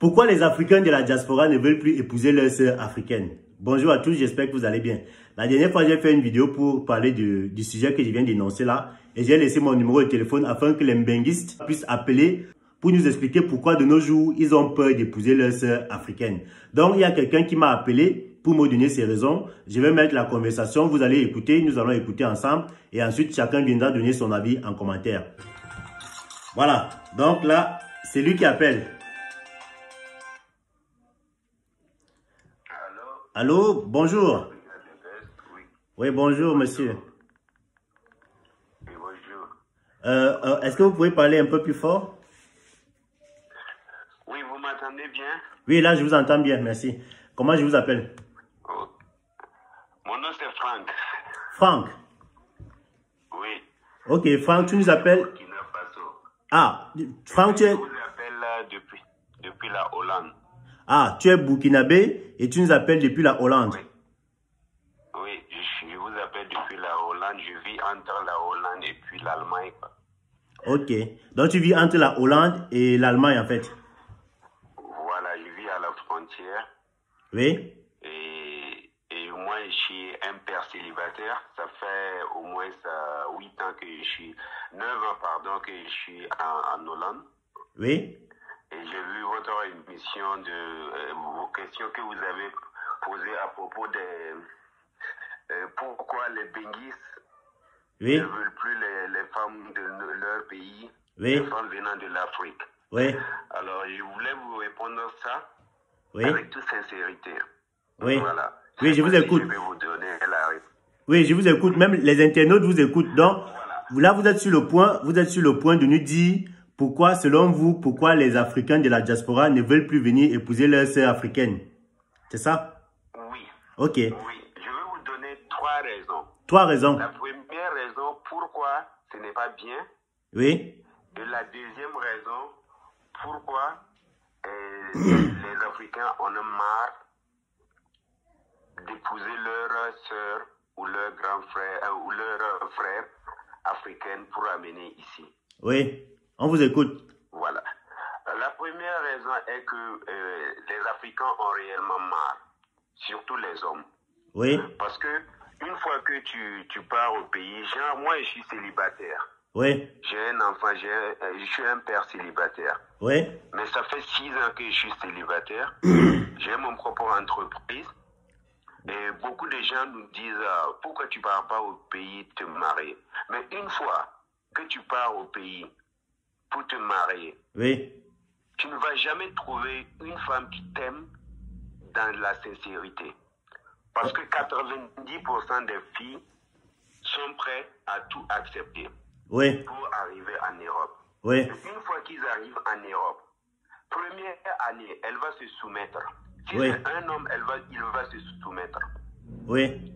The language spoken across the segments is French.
Pourquoi les Africains de la diaspora ne veulent plus épouser leurs sœurs africaines? Bonjour à tous, j'espère que vous allez bien. La dernière fois, j'ai fait une vidéo pour parler du sujet que je viens d'énoncer là. Et j'ai laissé mon numéro de téléphone afin que les mbenguistes puissent appeler pour nous expliquer pourquoi de nos jours, ils ont peur d'épouser leurs sœurs africaines. Donc, il y a quelqu'un qui m'a appelé pour me donner ses raisons. Je vais mettre la conversation, vous allez écouter, nous allons écouter ensemble. Et ensuite, chacun viendra donner son avis en commentaire. Voilà, donc là, c'est lui qui appelle. Allô, bonjour. Oui, bonjour, monsieur. Oui, bonjour. Est-ce que vous pouvez parler un peu plus fort? Oui, vous m'entendez bien? Oui, là, je vous entends bien, merci. Comment je vous appelle? Oh. Mon nom, c'est Franck. Franck? Oui. Ok, Franck, tu nous appelles... Burkina Faso. Ah, Franck, tu es... Je vous appelle depuis la Hollande. Ah, tu es burkinabé et tu nous appelles depuis la Hollande. Oui. Oui, je vous appelle depuis la Hollande. Je vis entre la Hollande et puis l'Allemagne. Ok, donc tu vis entre la Hollande et l'Allemagne en fait. Voilà, je vis à la frontière. Oui. Et moi, je suis un père célibataire. Ça fait au moins 8 ans que je suis... 9 ans, pardon, que je suis en Hollande. Oui. Et j'ai vu votre émission de vos questions que vous avez posées à propos de pourquoi les benguistes Oui. ne veulent plus les femmes de leur pays, Oui. les femmes venant de l'Afrique. Oui. Alors, je voulais vous répondre ça Oui. avec toute sincérité. Oui. Voilà. Oui, je vous écoute. Je vais vous donner la réponse. Oui, je vous écoute. Même les internautes vous écoutent. Donc, là, vous êtes sur le point de nous dire pourquoi, selon vous, pourquoi les Africains de la diaspora ne veulent plus venir épouser leurs sœurs africaines. C'est ça? Oui. Ok. Oui. Je vais vous donner 3 raisons. 3 raisons. La première raison, pourquoi ce n'est pas bien. Oui. Et la deuxième raison, pourquoi les Africains en ont marre d'épouser leurs sœurs ou leurs grands frères ou leurs frères africains pour amener ici. Oui, on vous écoute. Voilà. La première raison est que les Africains ont réellement marre, surtout les hommes. Oui. Parce que une fois que tu pars au pays, genre moi je suis célibataire. Oui. J'ai un enfant, je suis un père célibataire. Oui. Mais ça fait 6 ans que je suis célibataire. J'ai mon propre entreprise. Et beaucoup de gens nous disent pourquoi tu ne pars pas au pays te marier. Mais une fois que tu pars au pays pour te marier, Oui. tu ne vas jamais trouver une femme qui t'aime dans la sincérité. Parce que 90% des filles sont prêtes à tout accepter. Oui. Pour arriver en Europe. Oui. Et une fois qu'ils arrivent en Europe, première année, elle va se soumettre. Si Oui. c'est un homme, il va se soumettre. Oui.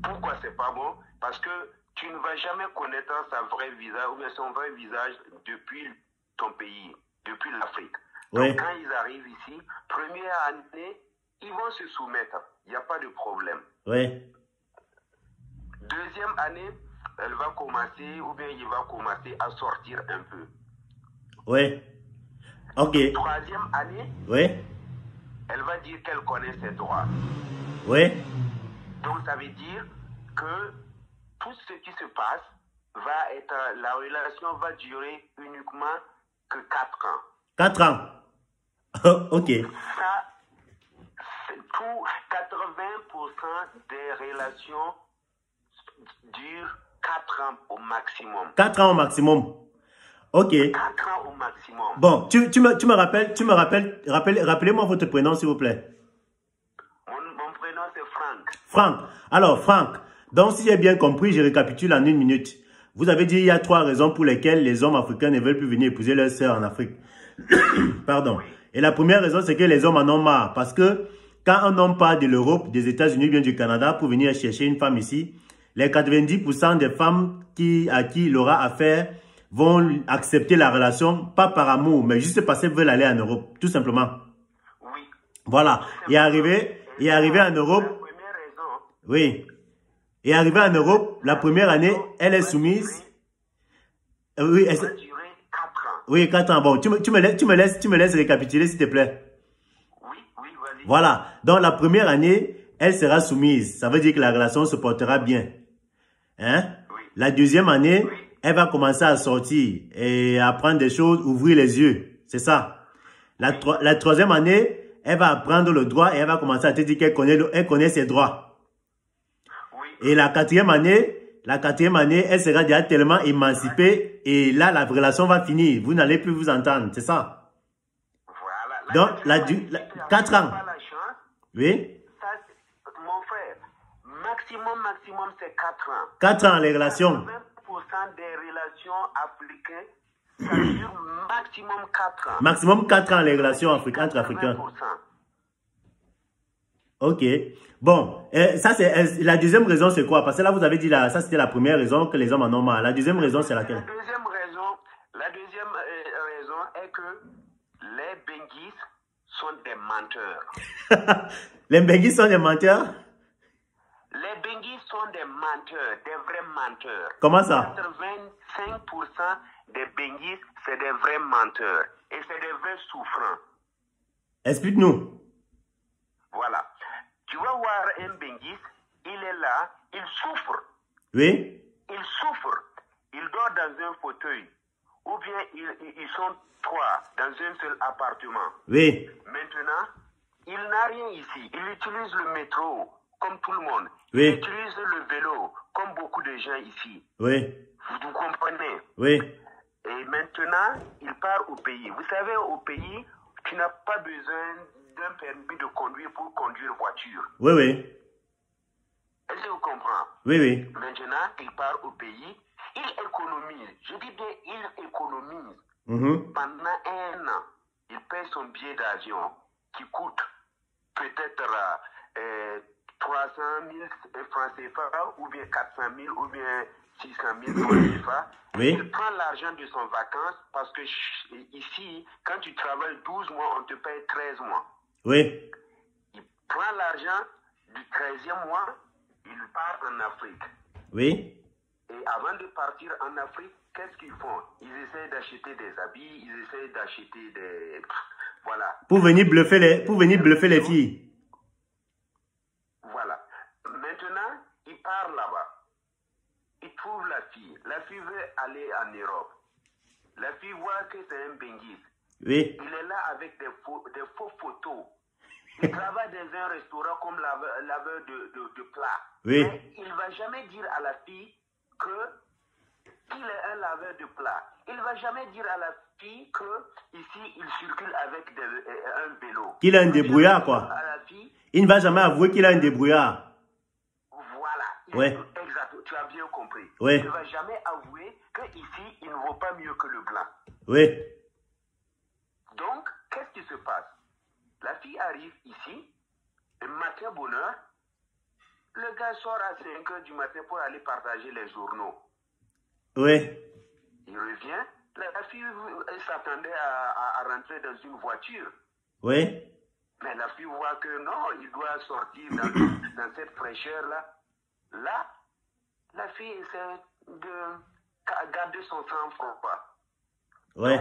Pourquoi c'est pas bon? Parce que tu ne vas jamais connaître sa vraie visage ou bien son vrai visage depuis ton pays, depuis l'Afrique. Oui. Donc quand ils arrivent ici, première année, ils vont se soumettre. Il n'y a pas de problème. Oui. Deuxième année, elle va commencer, ou bien il va commencer à sortir un peu. Oui. Ok. Troisième année, Oui. elle va dire qu'elle connaît ses droits. Oui. Donc ça veut dire que tout ce qui se passe va être, la relation va durer uniquement que 4 ans. 4 ans. Ok. Ça, c'est tout, 80% des relations durent 4 ans au maximum. 4 ans au maximum. Ok. 4 ans au maximum. Bon, tu me rappelles, rappelez-moi votre prénom s'il vous plaît. Mon prénom c'est Franck. Franck. Alors, Franck, donc si j'ai bien compris, je récapitule en 1 minute. Vous avez dit qu'il y a 3 raisons pour lesquelles les hommes africains ne veulent plus venir épouser leurs sœurs en Afrique. Pardon. Et la première raison, c'est que les hommes en ont marre. Parce que quand un homme part de l'Europe, des États-Unis, bien du Canada, pour venir chercher une femme ici, les 90% des femmes à qui il aura affaire vont accepter la relation, pas par amour, mais juste parce qu'elles veulent aller en Europe, tout simplement. Oui. Voilà. Et arrivé en Europe, La première raison, oui. Et arrivé en Europe, la première année, elle est soumise. Oui, ça va durer 4 ans. Oui, 4 ans. Bon, tu me laisses récapituler, s'il te plaît. Oui, vas-y. Voilà. Donc, la première année, elle sera soumise. Ça veut dire que la relation se portera bien. Hein? Oui. La deuxième année, elle va commencer à sortir et à apprendre des choses, ouvrir les yeux. C'est ça. La troisième année, elle va apprendre le droit et elle va commencer à te dire qu'elle connaît ses droits. Oui. Et la quatrième année, elle sera déjà tellement émancipée et là, la relation va finir. Vous n'allez plus vous entendre. C'est ça. Voilà. Donc, 4 ans. Oui. Ça, mon frère, maximum, c'est 4 ans. 4 ans, les relations. 20% des relations africaines, ça dure maximum 4 ans. Maximum 4 ans, les relations entre Africains. 80%. Ok. Bon, ça c'est la deuxième raison, c'est quoi? Parce que là, vous avez dit, ça c'était la première raison que les hommes en ont marre. La deuxième raison, c'est laquelle? La deuxième raison est que les Benguis sont des menteurs. Les Benguis sont des menteurs? Les Benguis sont des menteurs, des vrais menteurs. Comment ça? 85% des Benguis, c'est des vrais menteurs. Et c'est des vrais souffrants. Explique-nous. Voilà. Tu vas voir un Benguis, il est là, il souffre. Oui. Il souffre. Il dort dans un fauteuil. Ou bien ils sont 3 dans un seul appartement. Oui. Maintenant, il n'a rien ici. Il utilise le métro comme tout le monde. Oui. Il utilise le vélo comme beaucoup de gens ici. Oui. Vous comprenez? Oui. Et maintenant, il part au pays. Vous savez, au pays, tu n'as pas besoin d'un permis de conduire pour conduire voiture. Oui, oui. Est-ce que vous comprenez? Oui, oui. Maintenant, il part au pays. Il économise. Je dis bien, il économise. Pendant 1 an, il paye son billet d'avion qui coûte peut-être 300 000 francs CFA ou bien 400 000 ou bien 600 000 francs CFA. Oui. Il prend l'argent de son vacances parce que ici, quand tu travailles 12 mois, on te paye 13 mois. Oui. Il prend l'argent du 13e mois, il part en Afrique. Oui. Et avant de partir en Afrique, qu'est-ce qu'ils font? Ils essaient d'acheter des habits, ils essaient d'acheter des... Voilà. Pour venir bluffer les filles. Voilà. Maintenant, il part là-bas. Il trouve la fille. La fille veut aller en Europe. La fille voit que c'est un Benguis. Oui. Il est là avec des faux photos. Il travaille dans un restaurant comme laveur de plats. Oui. Mais il ne va jamais dire à la fille qu'il est un laveur de plats. Il ne va jamais dire à la fille qu'ici, il circule avec un vélo. Qu'il a un débrouillard, quoi. Il ne va jamais avouer qu'il a un débrouillard. Voilà. Oui. Exact. Tu as bien compris. Oui. Il ne va jamais avouer qu'ici, il ne vaut pas mieux que le blanc. Oui. Donc, qu'est-ce qui se passe? La fille arrive ici, le matin bonheur, le gars sort à 5 h du matin pour aller partager les journaux. Oui. Il revient, la fille s'attendait à rentrer dans une voiture. Oui. Mais la fille voit que non, il doit sortir dans cette fraîcheur-là. Là, la fille essaie de garder son sang-froid. Oui.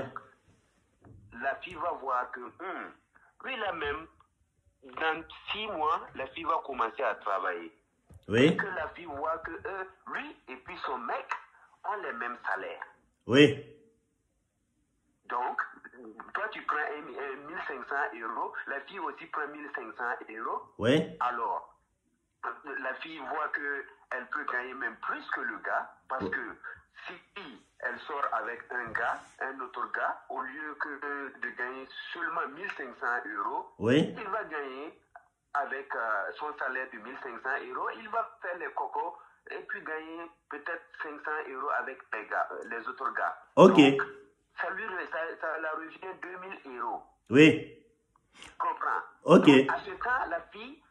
La fille va voir que lui là même, dans 6 mois, la fille va commencer à travailler. Oui. Et que la fille voit que lui et puis son mec ont les mêmes salaires. Oui. Donc, toi tu prends 1500 €, la fille aussi prend 1500 €. Oui. Alors, la fille voit qu'elle peut gagner même plus que le gars, parce que si elle sort avec un autre gars, au lieu de gagner seulement 1500 €, oui. il va gagner avec son salaire de 1500 €, il va faire les cocos et puis gagner peut-être 500 € avec les autres gars. Ok. Donc, ça la revient 2000 €. Oui. Comprends? Ok. Donc, à ce temps, la fille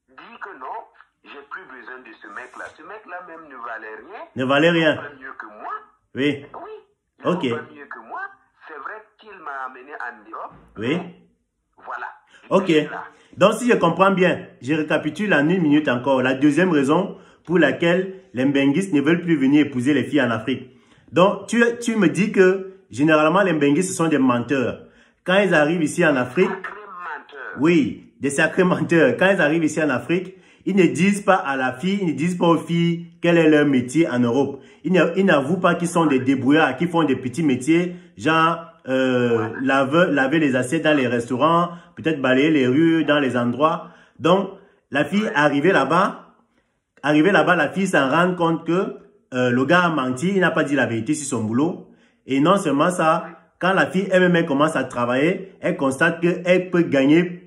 dit que non, j'ai plus besoin de ce mec-là. Ce mec-là même ne valait rien. Ne valait rien. Il vaut pas mieux que moi. Oui. Oui. Il Ok. vaut pas mieux que moi. C'est vrai qu'il m'a amené en Europe. Oui. Voilà. Ok. Donc, si je comprends bien, je récapitule en 1 minute encore. La deuxième raison pour laquelle les Benguis ne veulent plus venir épouser les filles en Afrique. Donc, tu me dis que généralement, les Mbenguis, ce sont des menteurs. Quand ils arrivent ici en Afrique, oui, des sacrés menteurs. Quand ils arrivent ici en Afrique, ils ne disent pas à la fille, ils ne disent pas aux filles quel est leur métier en Europe. Ils n'avouent pas qu'ils sont des débrouillards, qu'ils font des petits métiers, genre laver les assiettes dans les restaurants, peut-être balayer les rues dans les endroits. Donc, la fille arrivée là-bas, la fille s'en rend compte que le gars a menti, il n'a pas dit la vérité sur son boulot. Et non seulement ça, quand la fille elle-même commence à travailler, elle constate qu'elle peut gagner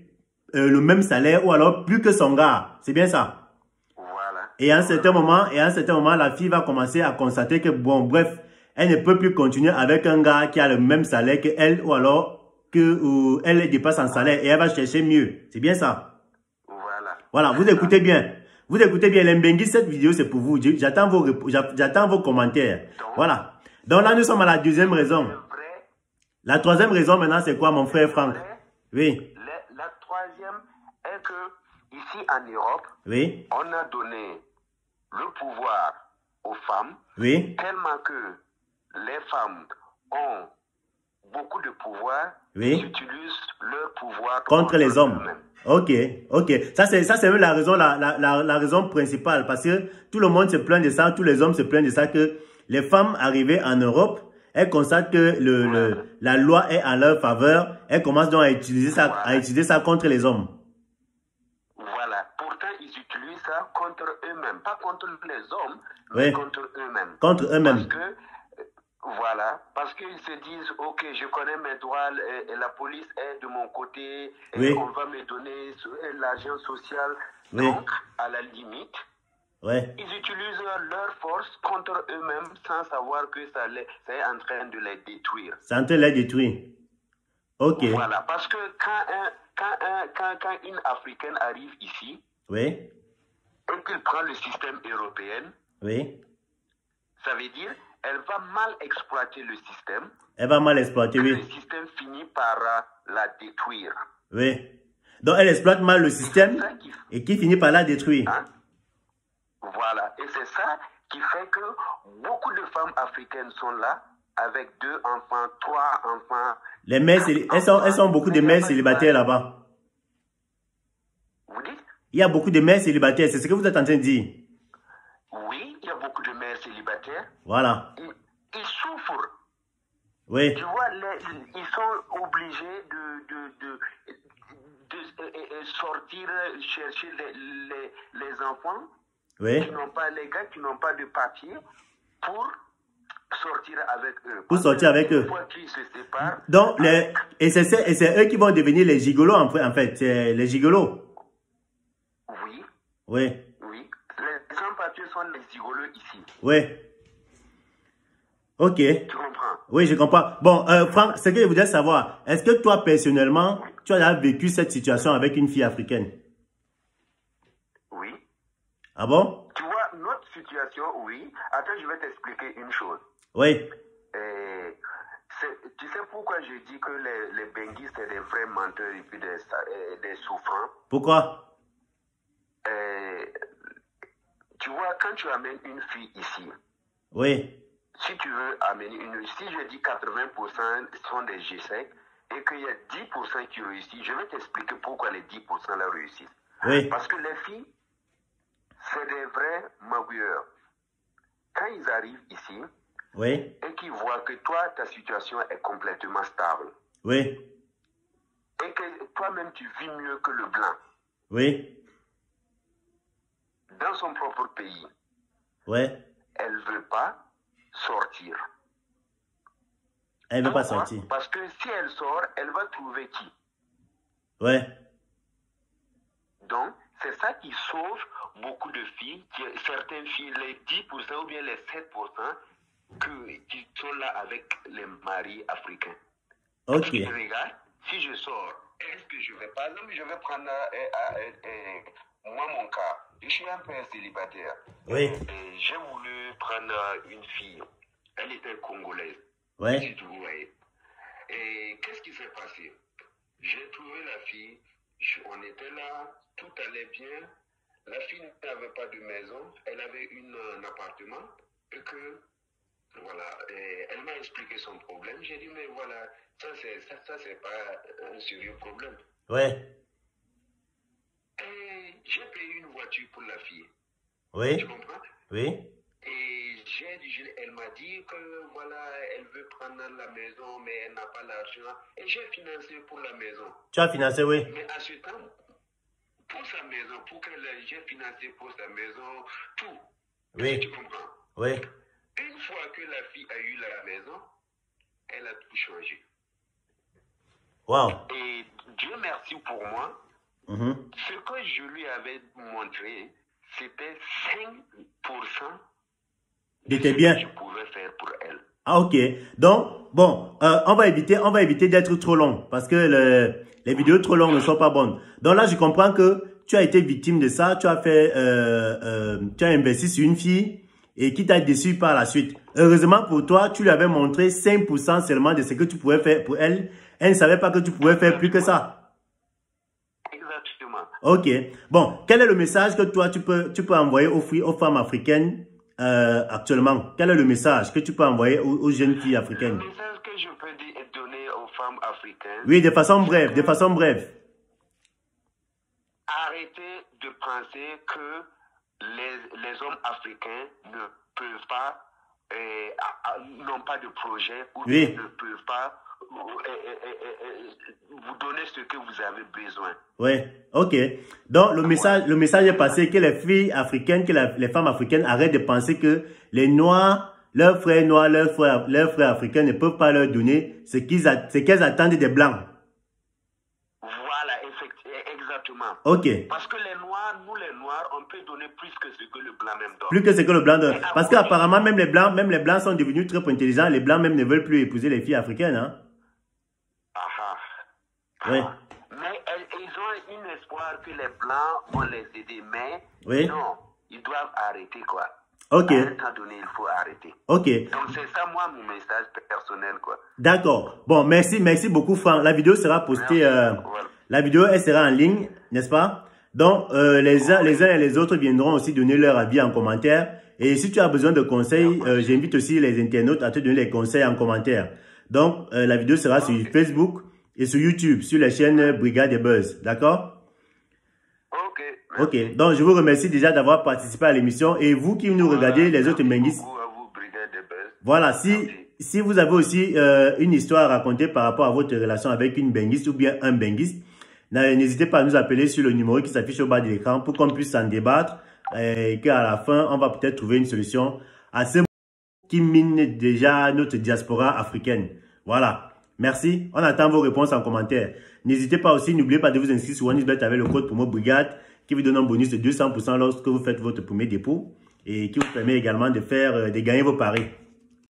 le même salaire ou alors plus que son gars. C'est bien ça. Voilà. Et à un certain moment, la fille va commencer à constater que, bon, bref, elle ne peut plus continuer avec un gars qui a le même salaire qu'elle ou alors elle dépasse en salaire et elle va chercher mieux. C'est bien ça. Voilà. Voilà, vous écoutez bien. Vous écoutez bien, les Mbenguis, cette vidéo c'est pour vous. J'attends vos commentaires. Voilà. Donc là, nous sommes à la deuxième raison. La troisième raison maintenant, c'est quoi, mon frère Franck? Oui. La troisième est que ici en Europe, oui, on a donné le pouvoir aux femmes, oui, tellement que les femmes ont beaucoup de pouvoir, oui, ils utilisent leur pouvoir contre les hommes. Ok. Ça c'est la raison, la raison principale, parce que tout le monde se plaint de ça, tous les hommes se plaignent de ça, que les femmes arrivées en Europe, elles constatent que la loi est en leur faveur, elles commencent donc à utiliser ça contre les hommes. Voilà. Pourtant, ils utilisent ça contre eux-mêmes, pas contre les hommes, mais contre eux-mêmes. Contre eux-mêmes. Parce qu'ils se disent, ok, je connais mes droits, et la police est de mon côté, et oui, on va me donner l'argent social. Oui. Donc, à la limite, ils utilisent leur force contre eux-mêmes sans savoir que ça est en train de les détruire. C'est en train de les détruire. Ok. Voilà, parce que quand une Africaine arrive ici, oui, et qu'elle prend le système européen, oui, ça veut dire elle va mal exploiter le système. Elle va mal exploiter, oui. Le système finit par la détruire. Oui. Donc elle exploite mal le système et qui finit par la détruire. Hein? Voilà. Et c'est ça qui fait que beaucoup de femmes africaines sont là avec 2 enfants, 3 enfants. Les mères, elles sont beaucoup de mères célibataires là-bas. Vous dites? Il y a beaucoup de mères célibataires, c'est ce que vous êtes en train de dire. Oui, il y a beaucoup de mères célibataires. Voilà. Ils souffrent. Oui. Tu vois, ils sont obligés de sortir, chercher les enfants. Oui. Qui n'ont pas, les gars qui n'ont pas de papier pour sortir avec eux. Pour sortir avec eux. Une fois qu'ils se séparent. Donc, et c'est eux qui vont devenir les gigolos en fait. C'est les gigolos. Oui. Oui. Oui. Les sans-papiers sont les gigolos ici. Oui. Ok. Tu comprends? Oui, je comprends. Bon, Franck, ce que je voudrais savoir, est-ce que toi, personnellement, tu as vécu cette situation avec une fille africaine? Oui. Ah bon? Tu vois, notre situation, oui. Attends, je vais t'expliquer une chose. Oui. Tu sais pourquoi je dis que les Benguis, c'est des vrais menteurs et puis des souffrants? Pourquoi? Tu vois, quand tu amènes une fille ici, oui, si tu veux amener si je dis 80% sont des G5 et qu'il y a 10% qui réussissent, je vais t'expliquer pourquoi les 10% là réussissent. Oui. Parce que les filles, c'est des vrais magouilleurs. Quand ils arrivent ici, oui, et qu'ils voient que toi, ta situation est complètement stable, oui, et que toi-même tu vis mieux que le blanc, oui, dans son propre pays, oui, elle ne veut pas sortir. Elle ne veut pas Pourquoi? sortir. Parce que si elle sort, elle va trouver qui? Oui. Donc, c'est ça qui sauve beaucoup de filles, certaines filles, les 10% ou bien les 7% qui sont là avec les maris africains. Ok. Regarde, si je sors, est-ce que je vais, par exemple, je vais prendre moi mon cas, je suis un peu célibataire. Oui. Et j'ai voulu prendre une fille, elle était congolaise. Oui. Si tu voyais. Et qu'est-ce qui s'est passé? J'ai trouvé la fille, on était là, tout allait bien. La fille n'avait pas de maison, elle avait un appartement et que Voilà, et elle m'a expliqué son problème. J'ai dit, mais voilà, ça c'est pas un sérieux problème. Ouais. Et j'ai payé une voiture pour la fille. Oui. Tu comprends? Oui. Et elle m'a dit que voilà, elle veut prendre la maison, mais elle n'a pas l'argent. Et j'ai financé pour la maison. Tu as financé, oui. Mais à ce temps, pour sa maison, j'ai financé pour sa maison, tout. Oui. Tu comprends? Oui. Une fois que la fille a eu la maison, elle a tout changé. Wow. Et Dieu merci pour moi. Ce que je lui avais montré, c'était 5% de tes biens. Je pouvais faire pour elle. Ah, ok. Donc, bon, on va éviter d'être trop long parce que les vidéos trop longues ne sont pas bonnes. Donc là, je comprends que tu as été victime de ça. Tu as fait, tu as investi sur une fille et qui t'a déçu par la suite. Heureusement pour toi, tu lui avais montré 5% seulement de ce que tu pouvais faire pour elle. Elle ne savait pas que tu pouvais faire plus que ça. Exactement. Ok. Bon, quel est le message que toi, tu peux envoyer aux femmes africaines actuellement? Quel est le message que tu peux envoyer aux jeunes filles africaines? Le message que je peux donner aux femmes africaines. Oui, de façon brève, de façon brève. Arrêtez de penser que les hommes africains ne peuvent pas, n'ont pas de projet ou oui. ne peuvent pas vous donner ce que vous avez besoin. Oui, ok. Donc, le message est passé que les filles africaines, que les femmes africaines arrêtent de penser que les Noirs, leurs frères noirs, leurs frères africains ne peuvent pas leur donner ce qu'elles attendent des Blancs. Voilà, exactement. Ok. Parce que nous les Noirs, on peut donner plus que ce que le Blanc même donne. Plus que ce que le Blanc donne. Parce qu'apparemment, même les Blancs sont devenus très intelligents. Les Blancs même ne veulent plus épouser les filles africaines, hein. Oui. Mais ils ont un espoir que les Blancs vont les aider, mais oui. Non, ils doivent arrêter quoi. Ok. À un temps donné, il faut arrêter. Ok. Donc c'est ça, moi, mon message personnel, quoi. D'accord. Bon, merci beaucoup, Franck. La vidéo sera postée, voilà. La vidéo, elle sera en ligne, n'est-ce pas? Donc, les uns et les autres viendront aussi donner leur avis en commentaire. Et si tu as besoin de conseils, j'invite aussi les internautes à te donner les conseils en commentaire. Donc, la vidéo sera sur Facebook et sur YouTube, sur la chaîne Brigade des Buzz. D'accord? Ok. Donc, je vous remercie déjà d'avoir participé à l'émission. Et vous qui nous regardez, les autres Mbenguistes. Voilà. Si vous avez aussi une histoire à raconter par rapport à votre relation avec une Mbenguiste ou bien un Mbenguiste, n'hésitez pas à nous appeler sur le numéro qui s'affiche au bas de l'écran pour qu'on puisse en débattre et qu'à la fin, on va peut-être trouver une solution à ce qui mine déjà notre diaspora africaine. Voilà. Merci. On attend vos réponses en commentaire. N'hésitez pas aussi, n'oubliez pas de vous inscrire sur OneXBet avec le code promo Brigade qui vous donne un bonus de 200% lorsque vous faites votre premier dépôt et qui vous permet également de gagner vos paris.